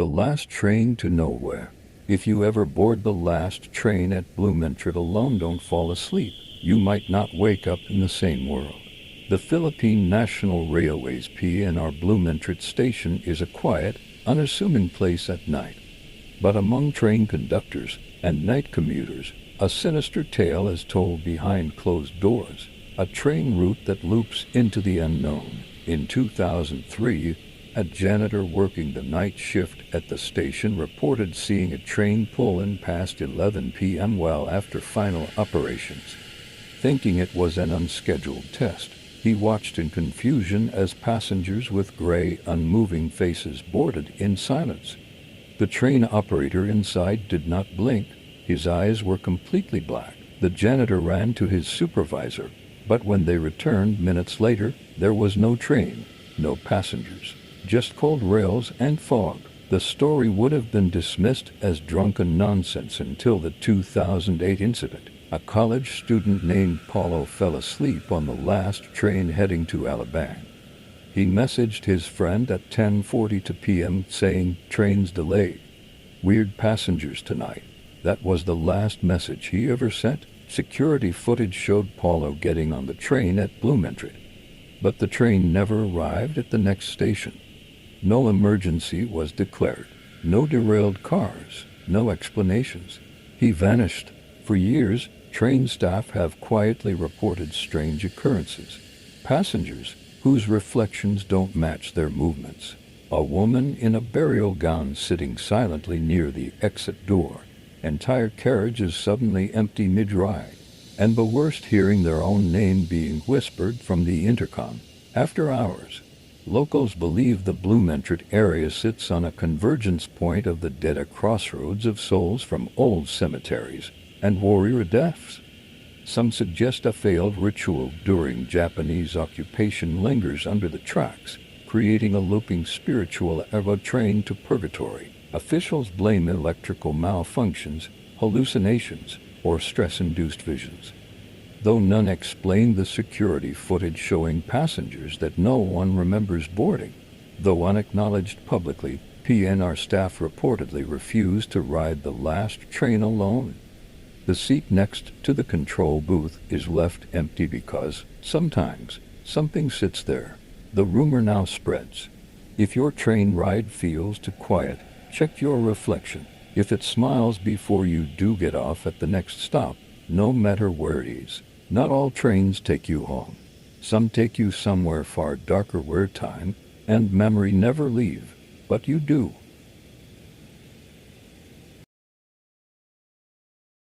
The last train to nowhere. If you ever board the last train at Blumentritt alone, don't fall asleep. You might not wake up in the same world. The Philippine National Railway's PNR Blumentritt station is a quiet, unassuming place at night. But among train conductors and night commuters, a sinister tale is told behind closed doors, a train route that loops into the unknown. In 2003, a janitor working the night shift at the station reported seeing a train pull in past 11 p.m. well after final operations. Thinking it was an unscheduled test, he watched in confusion as passengers with gray, unmoving faces boarded in silence. The train operator inside did not blink. His eyes were completely black. The janitor ran to his supervisor, but when they returned minutes later, there was no train, no passengers, just cold rails and fog. The story would have been dismissed as drunken nonsense until the 2008 incident. A college student named Paulo fell asleep on the last train heading to Alabang. He messaged his friend at 10:42 p.m. saying, "Train's delayed. Weird passengers tonight." That was the last message he ever sent. Security footage showed Paulo getting on the train at Blumentritt. But the train never arrived at the next station. No emergency was declared. No derailed cars. No explanations. He vanished. For years, train staff have quietly reported strange occurrences. Passengers whose reflections don't match their movements. A woman in a burial gown sitting silently near the exit door. Entire carriage is suddenly empty mid-ride. And the worst, hearing their own name being whispered from the intercom. After hours, locals believe the Blumentritt area sits on a convergence point of the dead, a crossroads of souls from old cemeteries and warrior deaths. Some suggest a failed ritual during Japanese occupation lingers under the tracks, creating a looping spiritual arrow train to purgatory. Officials blame electrical malfunctions, hallucinations, or stress-induced visions, though none explain the security footage showing passengers that no one remembers boarding. Though unacknowledged publicly, PNR staff reportedly refused to ride the last train alone. The seat next to the control booth is left empty because, sometimes, something sits there. The rumor now spreads. If your train ride feels too quiet, check your reflection. If it smiles before you do get off at the next stop, no matter where it is. Not all trains take you home. Some take you somewhere far darker where time and memory never leave. But you do.